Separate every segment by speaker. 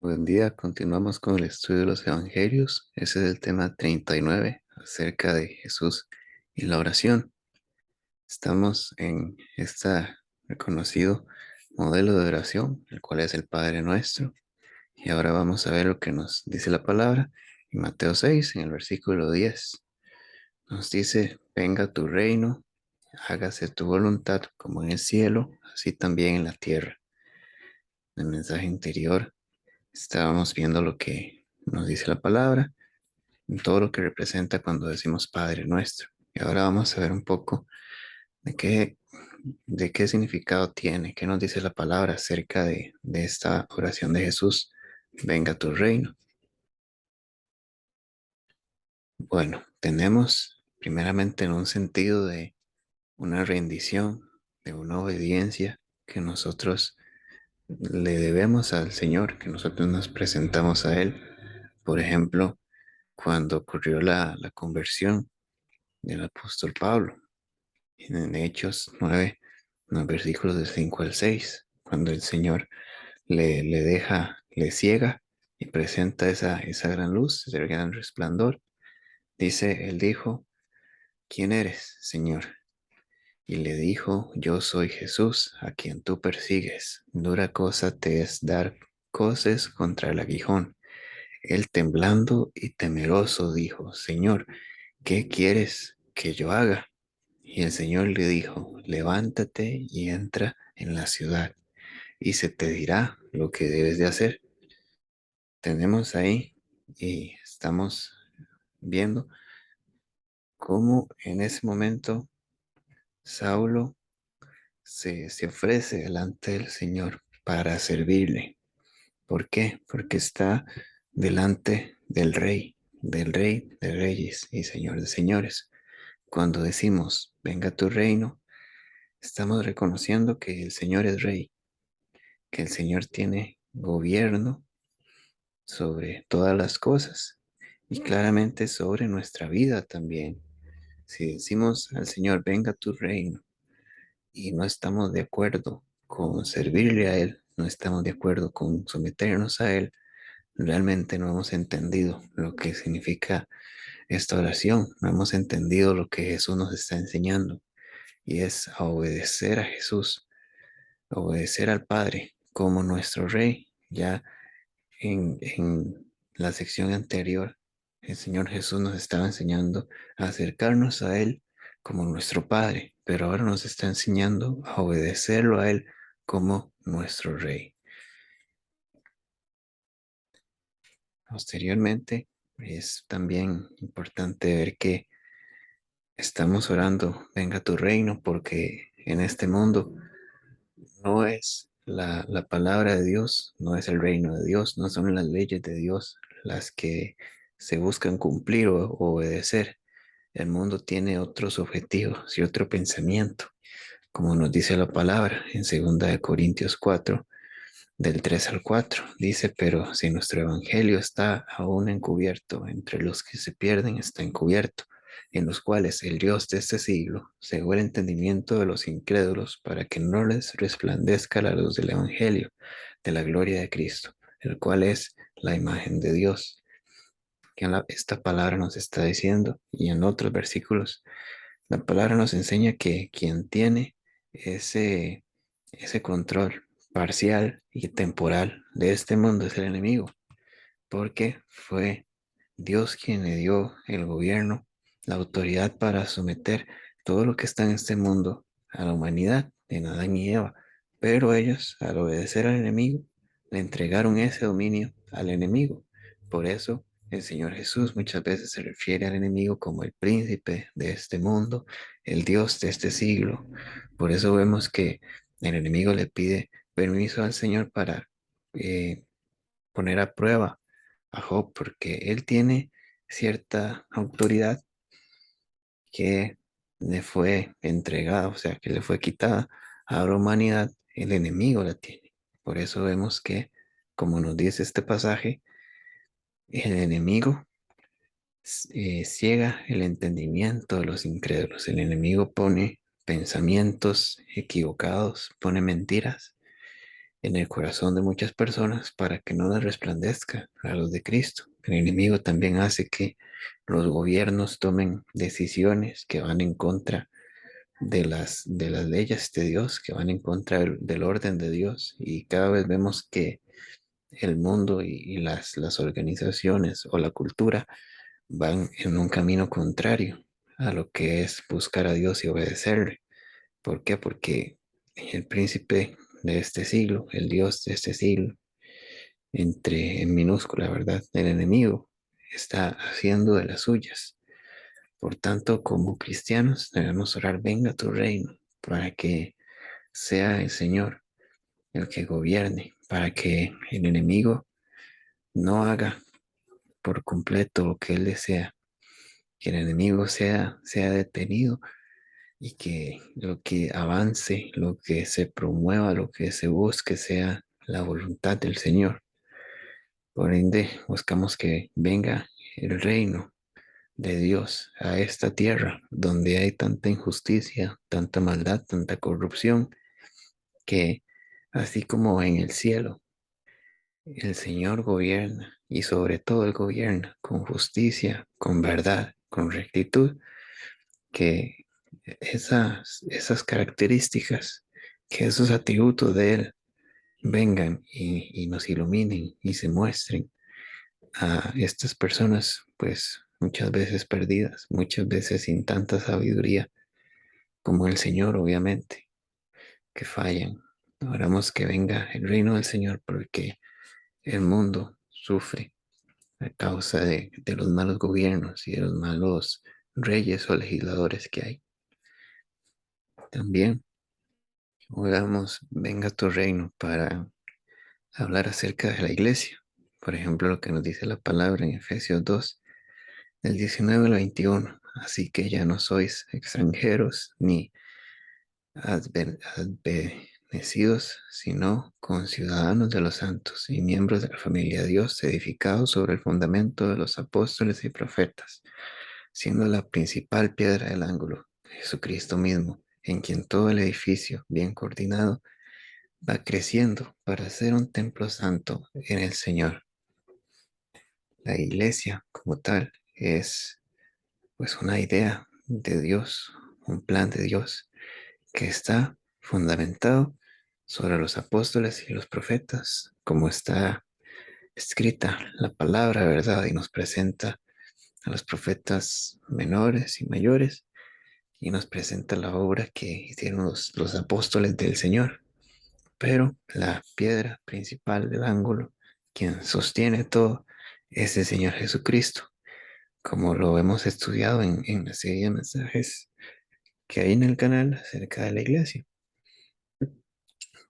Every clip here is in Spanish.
Speaker 1: Buen día, continuamos con el estudio de los evangelios. Ese es el tema 39 acerca de Jesús y la oración. Estamos en este reconocido modelo de oración, el cual es el Padre Nuestro. Y ahora vamos a ver lo que nos dice la palabra en Mateo 6, en el versículo 10. Nos dice: venga tu reino, hágase tu voluntad como en el cielo, así también en la tierra. En el mensaje anterior estábamos viendo lo que nos dice la palabra, todo lo que representa cuando decimos Padre Nuestro. Y ahora vamos a ver un poco de qué significado tiene, qué nos dice la palabra acerca de esta oración de Jesús: venga tu reino. Bueno, tenemos primeramente en un sentido de una rendición, de una obediencia que nosotros le debemos al Señor, que nosotros nos presentamos a Él. Por ejemplo, cuando ocurrió la conversión del apóstol Pablo, en Hechos 9, en los versículos del 5 al 6, cuando el Señor le ciega y presenta esa gran luz, ese gran resplandor. Dice, él dijo: ¿quién eres, Señor? Y le dijo: yo soy Jesús, a quien tú persigues. Dura cosa te es dar coces contra el aguijón. Él, temblando y temeroso, dijo: Señor, ¿qué quieres que yo haga? Y el Señor le dijo: levántate y entra en la ciudad, y se te dirá lo que debes de hacer. Tenemos ahí y estamos viendo cómo en ese momento Saulo se ofrece delante del Señor para servirle. ¿Por qué? Porque está delante del Rey de Reyes y Señor de Señores. Cuando decimos venga tu reino, estamos reconociendo que el Señor es Rey, que el Señor tiene gobierno sobre todas las cosas y claramente sobre nuestra vida también. Si decimos al Señor venga tu reino y no estamos de acuerdo con servirle a Él, no estamos de acuerdo con someternos a Él, realmente no hemos entendido lo que significa esta oración, no hemos entendido lo que Jesús nos está enseñando, y es a obedecer a Jesús, a obedecer al Padre como nuestro Rey. Ya en la sección anterior, el Señor Jesús nos estaba enseñando a acercarnos a Él como nuestro Padre, pero ahora nos está enseñando a obedecerlo a Él como nuestro Rey. Posteriormente, es también importante ver que estamos orando, venga tu reino, porque en este mundo no es la palabra de Dios, no es el reino de Dios, no son las leyes de Dios las que se buscan cumplir o obedecer. El mundo tiene otros objetivos y otro pensamiento, como nos dice la palabra en 2 Corintios 4, del 3 al 4. Dice: pero si nuestro evangelio está aún encubierto, entre los que se pierden está encubierto, en los cuales el Dios de este siglo cegó el entendimiento de los incrédulos, para que no les resplandezca la luz del evangelio de la gloria de Cristo, el cual es la imagen de Dios. Que esta palabra nos está diciendo, y en otros versículos la palabra nos enseña que quien tiene ese, ese control parcial y temporal de este mundo es el enemigo, porque fue Dios quien le dio el gobierno, la autoridad para someter todo lo que está en este mundo a la humanidad, en Adán y Eva. Pero ellos, al obedecer al enemigo, le entregaron ese dominio al enemigo. Por eso el Señor Jesús muchas veces se refiere al enemigo como el príncipe de este mundo, el Dios de este siglo. Por eso vemos que el enemigo le pide permiso al Señor para eh, poner a prueba a Job, porque él tiene cierta autoridad que le fue entregada, o sea, que le fue quitada a la humanidad. El enemigo la tiene. Por eso vemos que, como nos dice este pasaje, el enemigo ciega el entendimiento de los incrédulos. El enemigo pone pensamientos equivocados, pone mentiras en el corazón de muchas personas para que no les resplandezca a los de Cristo. El enemigo también hace que los gobiernos tomen decisiones que van en contra de las leyes de Dios, que van en contra del orden de Dios. Y cada vez vemos que el mundo y las organizaciones o la cultura van en un camino contrario a lo que es buscar a Dios y obedecerle. ¿Por qué? Porque el príncipe de este siglo, el Dios de este siglo, en minúscula, ¿verdad? El enemigo está haciendo de las suyas. Por tanto, como cristianos debemos orar, venga tu reino, para que sea el Señor el que gobierne, para que el enemigo no haga por completo lo que él desea, que el enemigo sea detenido y que lo que avance, lo que se promueva, lo que se busque sea la voluntad del Señor. Por ende, buscamos que venga el reino de Dios a esta tierra donde hay tanta injusticia, tanta maldad, tanta corrupción, que así como en el cielo, el Señor gobierna y sobre todo Él gobierna con justicia, con verdad, con rectitud, que esas características, que esos atributos de Él vengan y nos iluminen y se muestren a estas personas, pues muchas veces perdidas, muchas veces sin tanta sabiduría como el Señor, obviamente, que fallan. Oramos que venga el reino del Señor porque el mundo sufre a causa de los malos gobiernos y de los malos reyes o legisladores que hay. También oramos, venga tu reino para hablar acerca de la iglesia. Por ejemplo, lo que nos dice la palabra en Efesios 2 del 19 al 21. Así que ya no sois extranjeros ni advenecidos, sino conciudadanos de los santos y miembros de la familia de Dios, edificados sobre el fundamento de los apóstoles y profetas, siendo la principal piedra del ángulo Jesucristo mismo, en quien todo el edificio, bien coordinado, va creciendo para ser un templo santo en el Señor. La iglesia como tal es pues una idea de Dios, un plan de Dios que está fundamentado sobre los apóstoles y los profetas, como está escrita la palabra, ¿verdad? Y nos presenta a los profetas menores y mayores y nos presenta la obra que hicieron los apóstoles del Señor. Pero la piedra principal del ángulo, quien sostiene todo, es el Señor Jesucristo, como lo hemos estudiado en la serie de mensajes que hay en el canal acerca de la iglesia.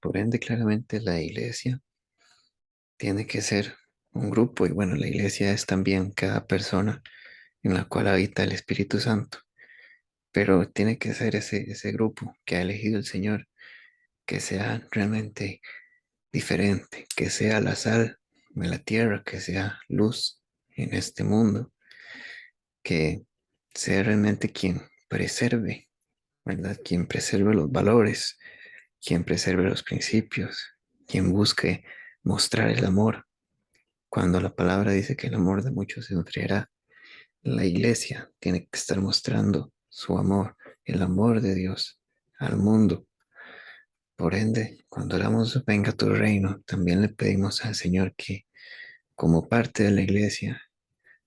Speaker 1: Por ende, claramente la iglesia tiene que ser un grupo y bueno, la iglesia es también cada persona en la cual habita el Espíritu Santo, pero tiene que ser ese grupo que ha elegido el Señor, que sea realmente diferente, que sea la sal de la tierra, que sea luz en este mundo, que sea realmente quien preserve, ¿verdad? Quien preserve los valores, quien preserve los principios, quien busque mostrar el amor. Cuando la palabra dice que el amor de muchos se enfriará, la iglesia tiene que estar mostrando su amor, el amor de Dios al mundo. Por ende, cuando oramos venga tu reino, también le pedimos al Señor que como parte de la iglesia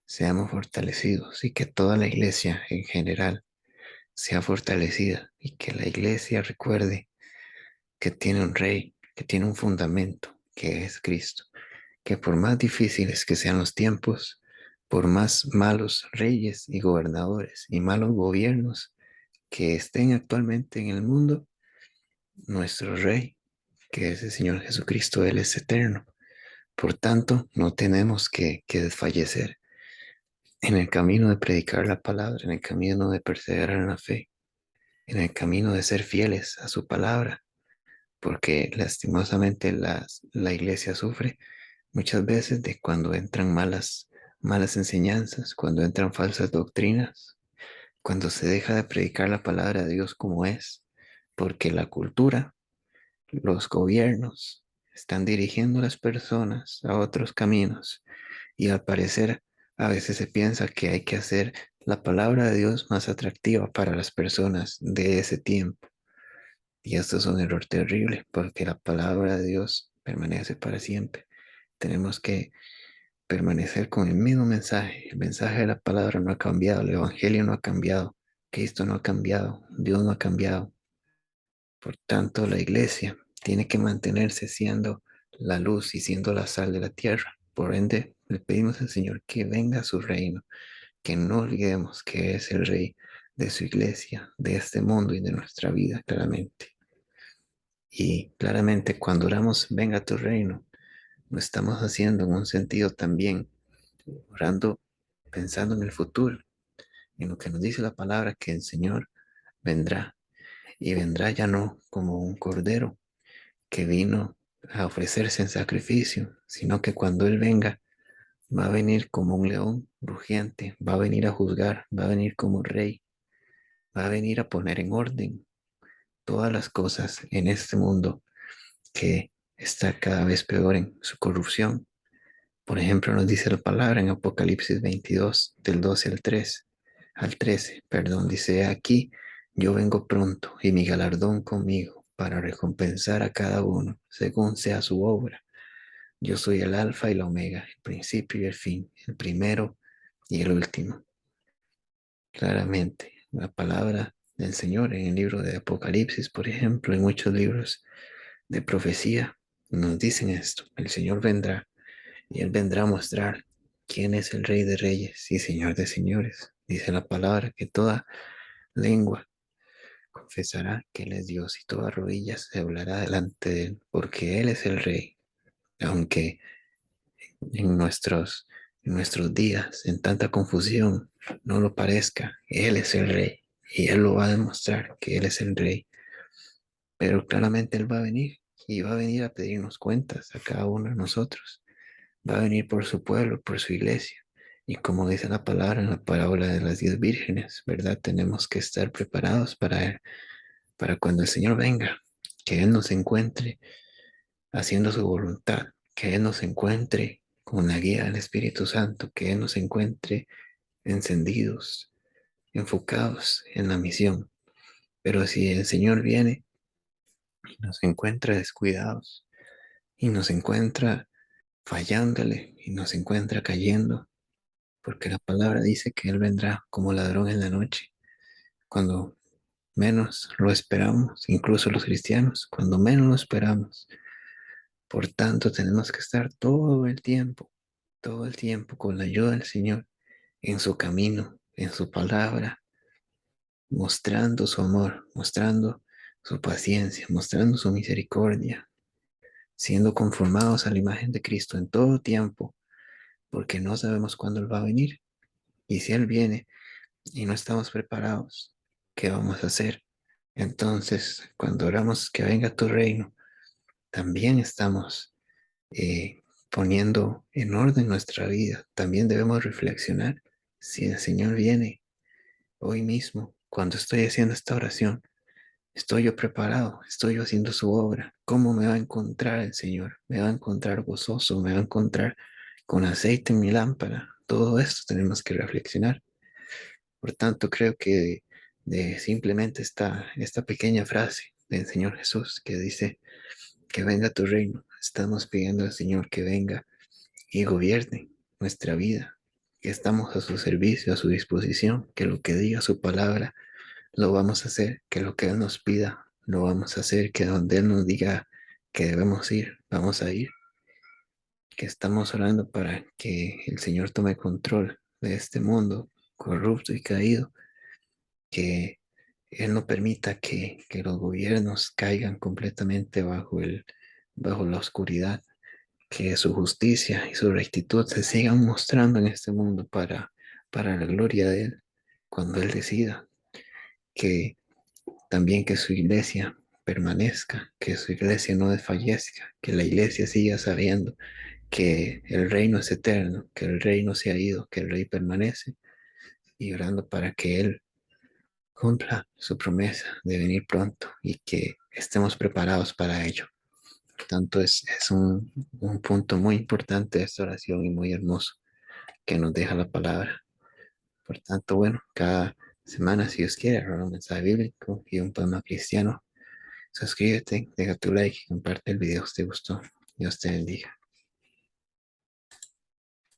Speaker 1: seamos fortalecidos y que toda la iglesia en general sea fortalecida y que la iglesia recuerde que tiene un rey, que tiene un fundamento, que es Cristo, que por más difíciles que sean los tiempos, por más malos reyes y gobernadores y malos gobiernos que estén actualmente en el mundo, nuestro rey, que es el Señor Jesucristo, Él es eterno. Por tanto, no tenemos que desfallecer en el camino de predicar la palabra, en el camino de perseverar en la fe, en el camino de ser fieles a su palabra, porque lastimosamente la iglesia sufre muchas veces de cuando entran malas enseñanzas, cuando entran falsas doctrinas, cuando se deja de predicar la palabra de Dios como es, porque la cultura, los gobiernos, están dirigiendo a las personas a otros caminos y al parecer a veces se piensa que hay que hacer la palabra de Dios más atractiva para las personas de ese tiempo. Y esto es un error terrible porque la palabra de Dios permanece para siempre. Tenemos que permanecer con el mismo mensaje. El mensaje de la palabra no ha cambiado, el evangelio no ha cambiado, Cristo no ha cambiado, Dios no ha cambiado. Por tanto, la iglesia tiene que mantenerse siendo la luz y siendo la sal de la tierra. Por ende, le pedimos al Señor que venga a su reino, que no olvidemos que es el rey de su iglesia, de este mundo y de nuestra vida, claramente. Y claramente cuando oramos, venga a tu reino, lo estamos haciendo en un sentido también, orando, pensando en el futuro, en lo que nos dice la palabra, que el Señor vendrá. Y vendrá ya no como un cordero que vino a ofrecerse en sacrificio, sino que cuando Él venga, va a venir como un león rugiente, va a venir a juzgar, va a venir como rey, va a venir a poner en orden todas las cosas en este mundo que está cada vez peor en su corrupción. Por ejemplo, nos dice la palabra en Apocalipsis 22, del 12 al 13, perdón, dice aquí, yo vengo pronto y mi galardón conmigo para recompensar a cada uno según sea su obra. Yo soy el alfa y la omega, el principio y el fin, el primero y el último. Claramente, la palabra del Señor en el libro de Apocalipsis, por ejemplo, en muchos libros de profecía, nos dicen esto, el Señor vendrá y Él vendrá a mostrar quién es el Rey de Reyes y Señor de Señores. Dice la palabra que toda lengua confesará que Él es Dios y toda rodilla se doblará delante de Él, porque Él es el Rey. Aunque en nuestros días, en tanta confusión, no lo parezca, Él es el Rey y Él lo va a demostrar que Él es el Rey. Pero claramente Él va a venir y va a venir a pedirnos cuentas a cada uno de nosotros. Va a venir por su pueblo, por su iglesia. Y como dice la palabra en la parábola de las 10 vírgenes, ¿verdad? Tenemos que estar preparados para cuando el Señor venga, que Él nos encuentre haciendo su voluntad, que Él nos encuentre con la guía del Espíritu Santo, que Él nos encuentre encendidos, enfocados en la misión. Pero si el Señor viene y nos encuentra descuidados y nos encuentra fallándole y nos encuentra cayendo, porque la palabra dice que Él vendrá como ladrón en la noche, cuando menos lo esperamos, incluso los cristianos, cuando menos lo esperamos. Por tanto, tenemos que estar todo el tiempo con la ayuda del Señor, en su camino, en su palabra, mostrando su amor, mostrando su paciencia, mostrando su misericordia, siendo conformados a la imagen de Cristo en todo tiempo, porque no sabemos cuándo Él va a venir. Y si Él viene y no estamos preparados, ¿qué vamos a hacer? Entonces, cuando oramos que venga tu reino, también estamos poniendo en orden nuestra vida. También debemos reflexionar si el Señor viene hoy mismo, cuando estoy haciendo esta oración. ¿Estoy yo preparado? ¿Estoy yo haciendo su obra? ¿Cómo me va a encontrar el Señor? ¿Me va a encontrar gozoso? ¿Me va a encontrar con aceite en mi lámpara? Todo esto tenemos que reflexionar. Por tanto, creo que de simplemente esta pequeña frase del Señor Jesús que dice que venga tu reino, estamos pidiendo al Señor que venga y gobierne nuestra vida, que estamos a su servicio, a su disposición, que lo que diga su palabra lo vamos a hacer, que lo que Él nos pida lo vamos a hacer, que donde Él nos diga que debemos ir, vamos a ir, que estamos orando para que el Señor tome control de este mundo corrupto y caído, que Él no permita que los gobiernos caigan completamente bajo la oscuridad, que su justicia y su rectitud se sigan mostrando en este mundo para la gloria de Él, cuando Él decida, que también que su iglesia permanezca, que su iglesia no desfallezca, que la iglesia siga sabiendo que el reino es eterno, que el reino se ha ido, que el rey permanece, y orando para que Él cumpla su promesa de venir pronto y que estemos preparados para ello. Por tanto, es un punto muy importante de esta oración y muy hermoso que nos deja la palabra. Por tanto, bueno, cada semana, si Dios quiere, habrá un mensaje bíblico y un poema cristiano. Suscríbete, deja tu like y comparte el video si te gustó. Dios te bendiga.